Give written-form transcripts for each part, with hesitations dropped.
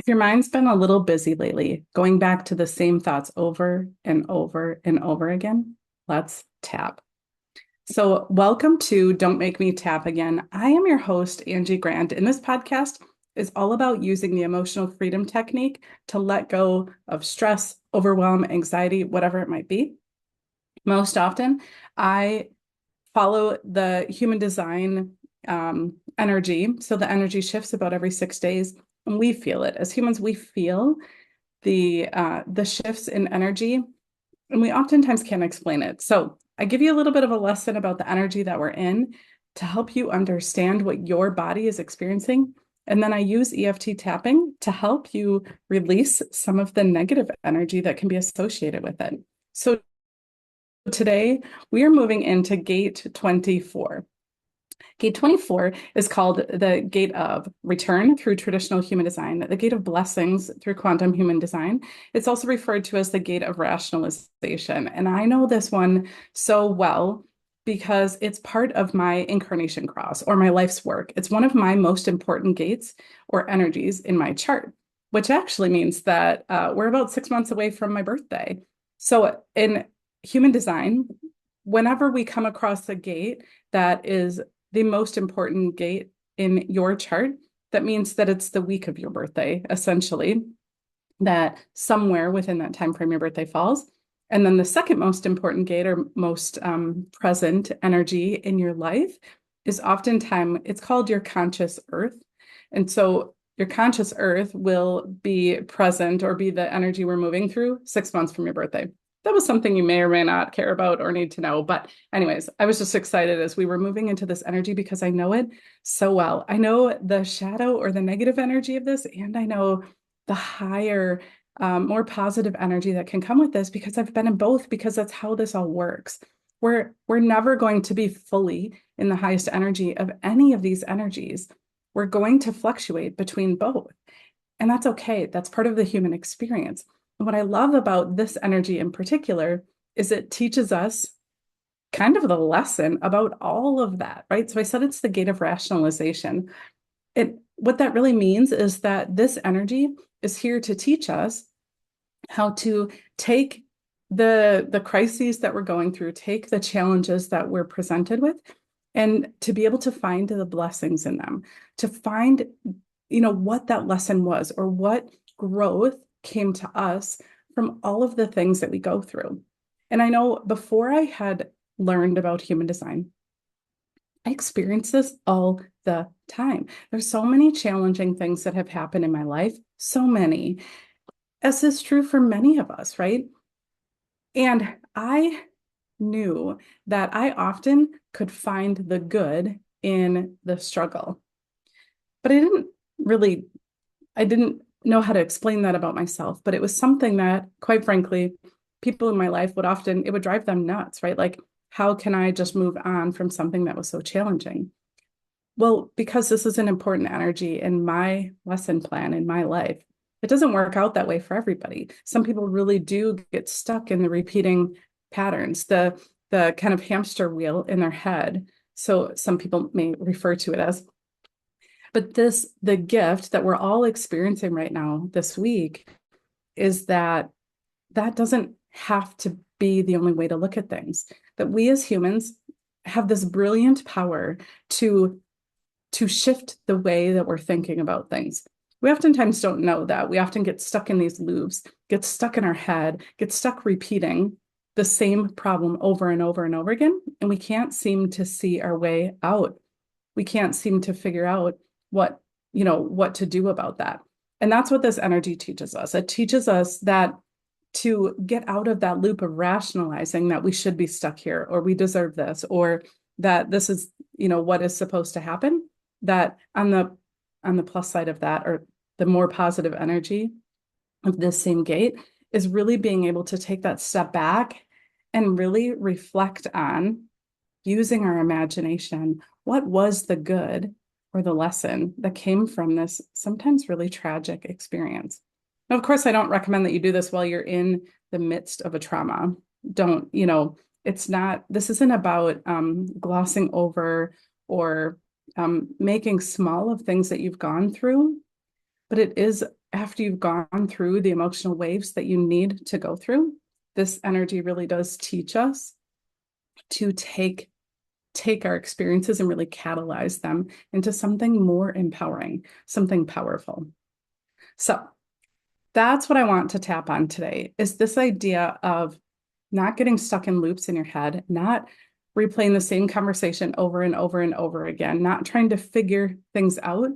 Your mind's been a little busy lately, going back to the same thoughts over and over and over again, let's tap. So, welcome to Don't Make Me Tap Again. I am your host, Angie Grant, and this podcast is all about using the emotional freedom technique to let go of stress, overwhelm, anxiety, whatever it might be. Most often, I follow the human design energy. So, the energy shifts about every 6 days, and we feel it. As humans, we feel the shifts in energy, and we oftentimes can't explain it. So I give you a little bit of a lesson about the energy that we're in to help you understand what your body is experiencing. And then I use EFT tapping to help you release some of the negative energy that can be associated with it. So today we are moving into gate 24. Gate 24 is called the gate of return through traditional human design, the gate of blessings through quantum human design. It's also referred to as the gate of rationalization. And I know this one so well because it's part of my incarnation cross or my life's work. It's one of my most important gates or energies in my chart, which actually means that we're about 6 months away from my birthday. So in human design, whenever we come across a gate that is the most important gate in your chart, that means that it's the week of your birthday, essentially, that somewhere within that time frame your birthday falls. And then the second most important gate or most present energy in your life is oftentimes, it's called your conscious earth. And so your conscious earth will be present or be the energy we're moving through 6 months from your birthday. That was something you may or may not care about or need to know. But anyways, I was just excited as we were moving into this energy because I know it so well. I know the shadow or the negative energy of this, and I know the higher, more positive energy that can come with this because I've been in both, because that's how this all works. We're never going to be fully in the highest energy of any of these energies. We're going to fluctuate between both. And that's okay. That's part of the human experience. And what I love about this energy in particular is it teaches us kind of the lesson about all of that, right? So I said it's the gate of rationalization. What that really means is that this energy is here to teach us how to take the crises that we're going through, take the challenges that we're presented with, and to be able to find the blessings in them, to find, what that lesson was or what growth came to us from all of the things that we go through. And I know before I had learned about human design, I experience this all the time. There's so many challenging things that have happened in my life, so many, as is true for many of us, right? And I knew that I often could find the good in the struggle. But I didn't know how to explain that about myself, but it was something that, quite frankly, people in my life it would drive them nuts, right? Like, how can I just move on from something that was so challenging? Well, because this is an important energy in my lesson plan in my life. It doesn't work out that way for everybody. Some people really do get stuck in the repeating patterns, the kind of hamster wheel in their head. So some people may refer to it as. But the gift that we're all experiencing right now this week is that doesn't have to be the only way to look at things. That we as humans have this brilliant power to shift the way that we're thinking about things. We oftentimes don't know that. We often get stuck in these loops, get stuck in our head, get stuck repeating the same problem over and over and over again, and we can't seem to see our way out. We can't seem to figure out what to do about that. And that's what this energy teaches us. It teaches us that to get out of that loop of rationalizing that we should be stuck here, or we deserve this, or that this is, what is supposed to happen, that on the plus side of that, or the more positive energy of this same gate, is really being able to take that step back and really reflect on, using our imagination, what was the good or the lesson that came from this sometimes really tragic experience. Now, of course, I don't recommend that you do this while you're in the midst of a trauma. This isn't about glossing over or making small of things that you've gone through, but it is after you've gone through the emotional waves that you need to go through, this energy really does teach us to take our experiences and really catalyze them into something more empowering, something powerful. So that's what I want to tap on today is this idea of not getting stuck in loops in your head, not replaying the same conversation over and over and over again, not trying to figure things out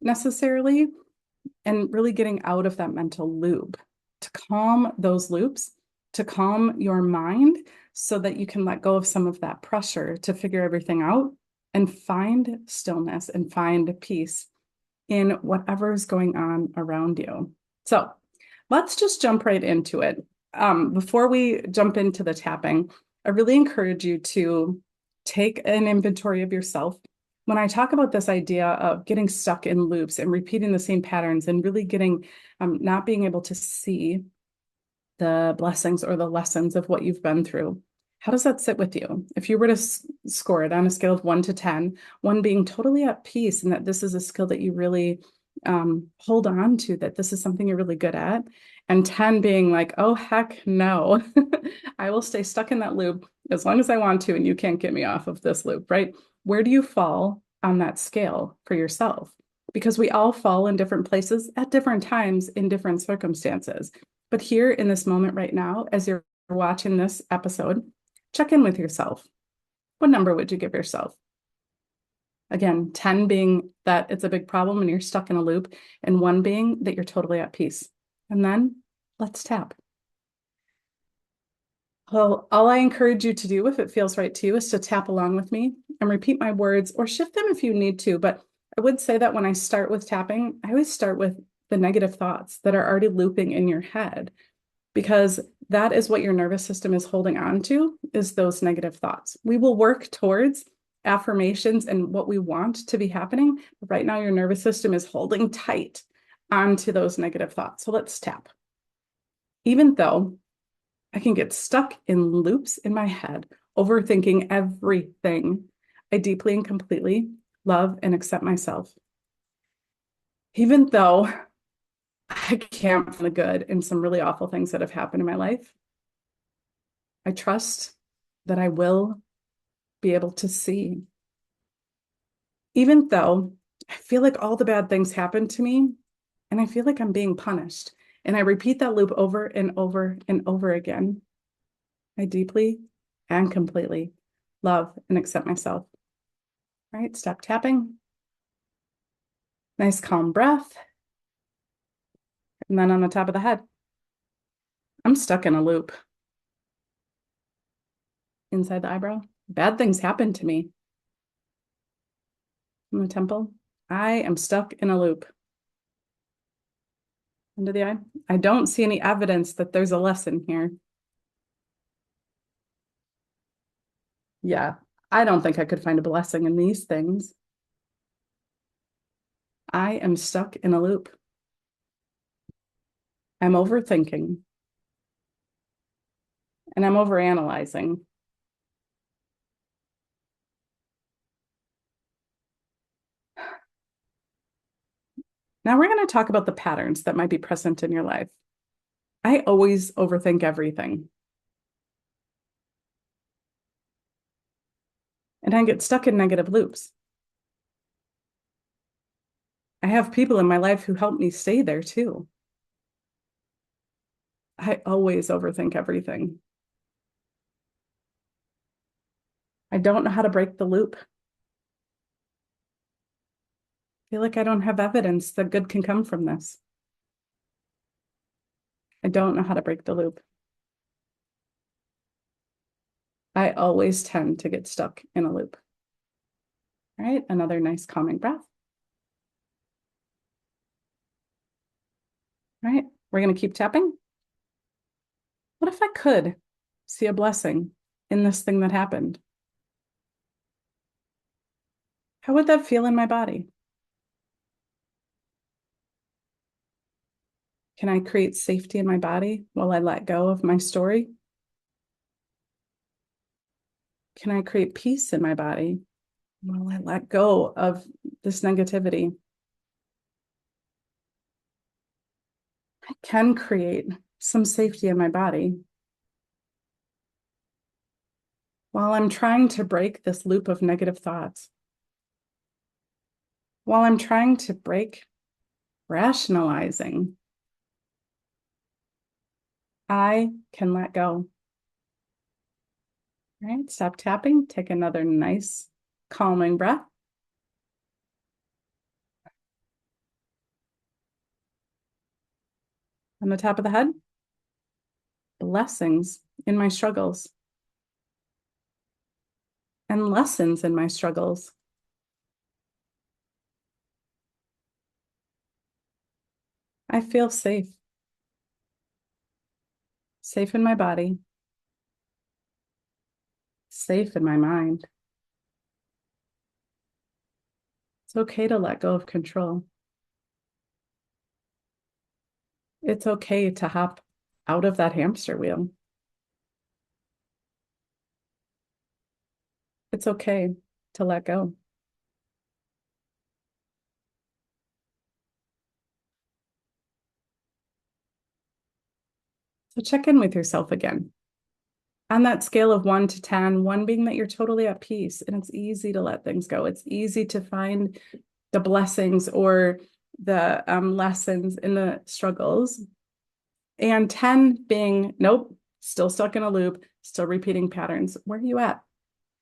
necessarily, and really getting out of that mental loop to calm those loops, to calm your mind so that you can let go of some of that pressure to figure everything out and find stillness and find peace in whatever's going on around you. So let's just jump right into it. Before we jump into the tapping, I really encourage you to take an inventory of yourself. When I talk about this idea of getting stuck in loops and repeating the same patterns and really getting not being able to see the blessings or the lessons of what you've been through, how does that sit with you? If you were to score it on a scale of 1 to 10, 1 being totally at peace and that this is a skill that you really hold on to, that this is something you're really good at, and 10 being like, oh, heck no, I will stay stuck in that loop as long as I want to, and you can't get me off of this loop, right? Where do you fall on that scale for yourself? Because we all fall in different places at different times in different circumstances. But here in this moment right now, as you're watching this episode, check in with yourself. What number would you give yourself? Again, 10 being that it's a big problem and you're stuck in a loop, and 1 being that you're totally at peace. And then let's tap. Well, all I encourage you to do, if it feels right to you, is to tap along with me and repeat my words or shift them if you need to. But I would say that when I start with tapping, I always start with the negative thoughts that are already looping in your head, because that is what your nervous system is holding on to, is those negative thoughts. We will work towards affirmations and what we want to be happening. But right now, your nervous system is holding tight onto those negative thoughts. So let's tap. Even though I can get stuck in loops in my head, overthinking everything, I deeply and completely love and accept myself. Even though I can't find the good in some really awful things that have happened in my life, I trust that I will be able to see. Even though I feel like all the bad things happen to me and I feel like I'm being punished, and I repeat that loop over and over and over again, I deeply and completely love and accept myself. All right, stop tapping. Nice calm breath. And then on the top of the head, I'm stuck in a loop. Inside the eyebrow, bad things happen to me. In the temple, I am stuck in a loop. Under the eye, I don't see any evidence that there's a lesson here. Yeah, I don't think I could find a blessing in these things. I am stuck in a loop. I'm overthinking and I'm overanalyzing. Now we're going to talk about the patterns that might be present in your life. I always overthink everything. And I get stuck in negative loops. I have people in my life who help me stay there too. I always overthink everything. I don't know how to break the loop. I feel like I don't have evidence that good can come from this. I don't know how to break the loop. I always tend to get stuck in a loop. All right, another nice calming breath. All right, we're going to keep tapping. What if I could see a blessing in this thing that happened? How would that feel in my body? Can I create safety in my body while I let go of my story? Can I create peace in my body while I let go of this negativity? I can create some safety in my body while I'm trying to break this loop of negative thoughts, while I'm trying to break rationalizing. I can let go. All right, stop tapping. Take another nice, calming breath. On the top of the head, blessings in my struggles and lessons in my struggles. I feel safe, safe in my body, safe in my mind. It's okay to let go of control. It's okay to hop out of that hamster wheel. It's okay to let go. So check in with yourself again. On that scale of 1 to 10, 1 being that you're totally at peace and it's easy to let things go. It's easy to find the blessings or the lessons in the struggles. And 10 being, nope, still stuck in a loop, still repeating patterns. Where are you at?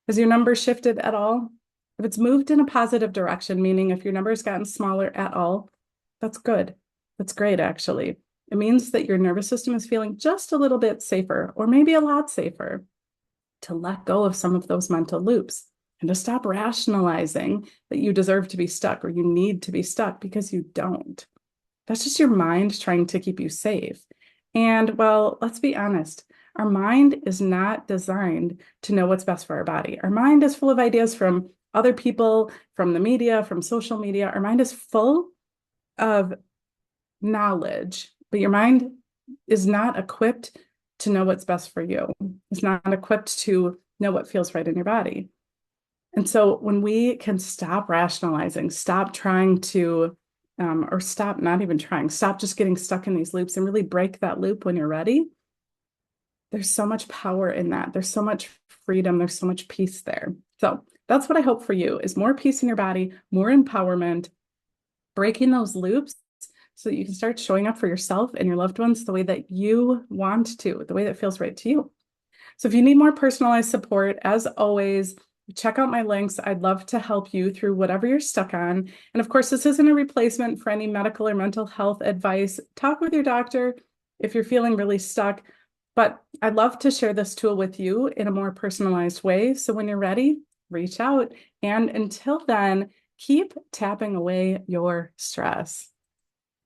Has your number shifted at all? If it's moved in a positive direction, meaning if your number has gotten smaller at all, that's good. That's great, actually. It means that your nervous system is feeling just a little bit safer, or maybe a lot safer, to let go of some of those mental loops and to stop rationalizing that you deserve to be stuck or you need to be stuck because you don't. That's just your mind trying to keep you safe. And well, let's be honest, our mind is not designed to know what's best for our body. Our mind is full of ideas from other people, from the media, from social media. Our mind is full of knowledge, but your mind is not equipped to know what's best for you. It's not equipped to know what feels right in your body. And so when we can stop rationalizing, stop trying to, or stop not even trying, stop just getting stuck in these loops and really break that loop when you're ready, there's so much power in that. There's so much freedom. There's so much peace there. So that's what I hope for you is more peace in your body, more empowerment, breaking those loops so that you can start showing up for yourself and your loved ones the way that you want to, the way that feels right to you. So if you need more personalized support, as always, check out my links. I'd love to help you through whatever you're stuck on. And of course, this isn't a replacement for any medical or mental health advice. Talk with your doctor if you're feeling really stuck. But I'd love to share this tool with you in a more personalized way. So when you're ready, reach out. And until then, keep tapping away your stress.